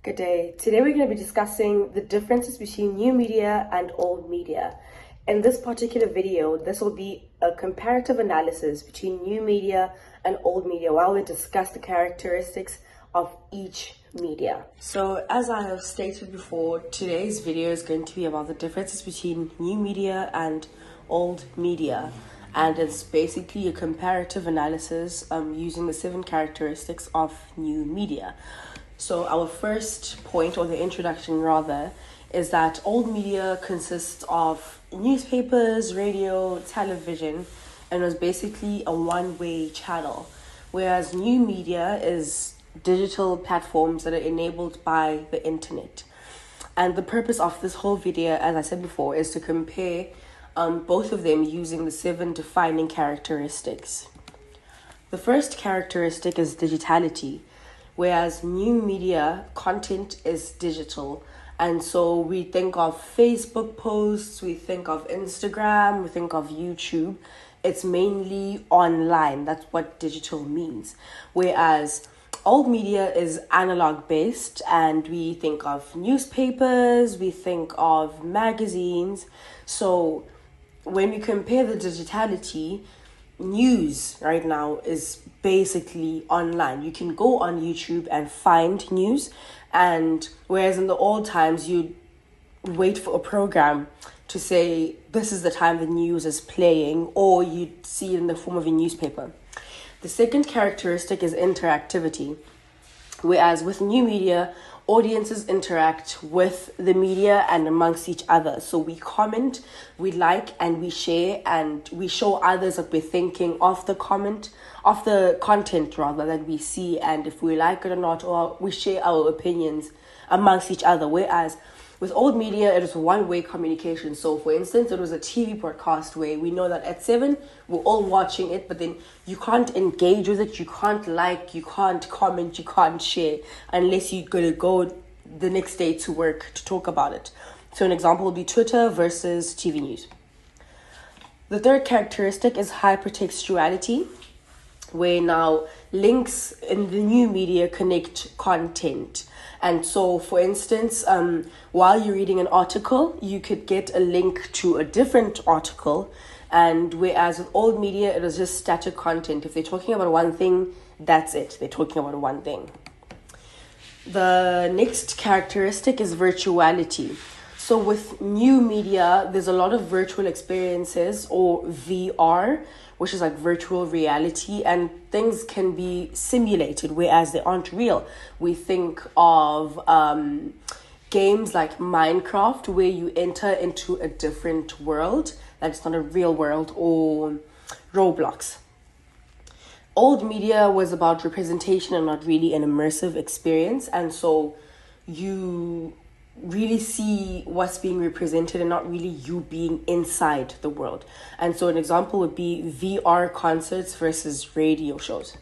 Good day. Today we're going to be discussing the differences between new media and old media. In this particular video, this will be a comparative analysis between new media and old media while we discuss the characteristics of each media. So as I have stated before, today's video is going to be about the differences between new media and old media. And it's basically a comparative analysis using the 7 characteristics of new media. So our first point, or the introduction rather, is that old media consists of newspapers, radio, television, and was basically a one-way channel. Whereas new media is digital platforms that are enabled by the internet. And the purpose of this whole video, as I said before, is to compare both of them using the 7 defining characteristics. The first characteristic is digitality. Whereas new media content is digital. And so we think of Facebook posts, we think of Instagram, we think of YouTube. It's mainly online. That's what digital means. Whereas old media is analog based, and we think of newspapers, we think of magazines. So when we compare the digitality, news right now is basically online. You can go on YouTube and find news, and whereas in the old times you'd wait for a program to say this is the time the news is playing, or you'd see it in the form of a newspaper. The second characteristic is interactivity. Whereas with new media, audiences interact with the media and amongst each other. So we comment, we like, and we share, and we show others what we're thinking of the content rather that we see, and if we like it or not, or we share our opinions amongst each other. Whereas with old media, it is one-way communication. So for instance, it was a TV broadcast where we know that at 7, we're all watching it, but then you can't engage with it, you can't like, you can't comment, you can't share, unless you're going to go the next day to work to talk about it. So an example would be Twitter versus TV news. The third characteristic is hypertextuality, where now links in the new media connect content. And so, for instance, while you're reading an article, you could get a link to a different article. And whereas with old media, it was just static content. If they're talking about one thing, that's it. They're talking about one thing. The next characteristic is virtuality. So with new media, there's a lot of virtual experiences, or VR, which is like virtual reality, and things can be simulated, whereas they aren't real. We think of games like Minecraft, where you enter into a different world that's not a real world, or Roblox. Old media was about representation and not really an immersive experience, and so you really see what's being represented and not really you being inside the world. And so an example would be VR concerts versus radio shows.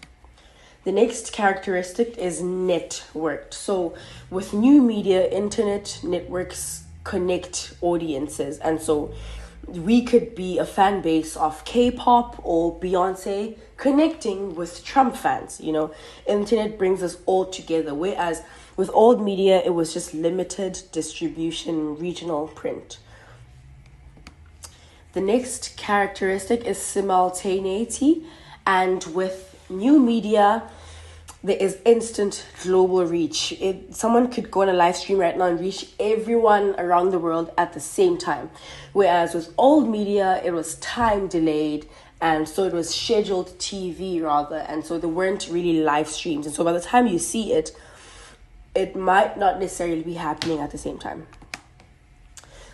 The next characteristic is networked. So with new media, internet networks connect audiences, and so we could be a fan base of K-pop or Beyonce connecting with Trump fans. Internet brings us all together, whereas with old media, it was just limited distribution, regional print. The next characteristic is simultaneity. And with new media, there is instant global reach. Someone could go on a live stream right now and reach everyone around the world at the same time. Whereas with old media, it was time delayed. And so it was scheduled TV rather. And so there weren't really live streams. And so by the time you see it, it might not necessarily be happening at the same time.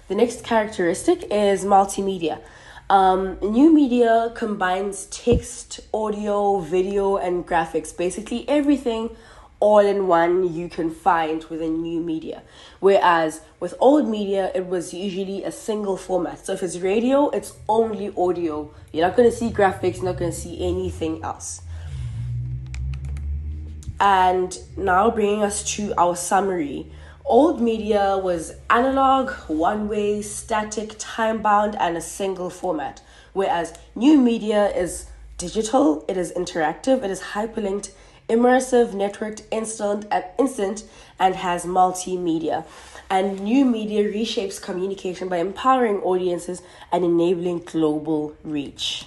The next characteristic is multimedia. New media combines text, audio, video, and graphics. Basically everything all in one you can find within new media. Whereas with old media, it was usually a single format. So if it's radio, it's only audio. You're not going to see graphics, you're not going to see anything else. And now bringing us to our summary. Old media was analog, one-way, static, time-bound, and a single format. Whereas new media is digital, it is interactive, it is hyperlinked, immersive, networked, instant, and has multimedia. And new media reshapes communication by empowering audiences and enabling global reach.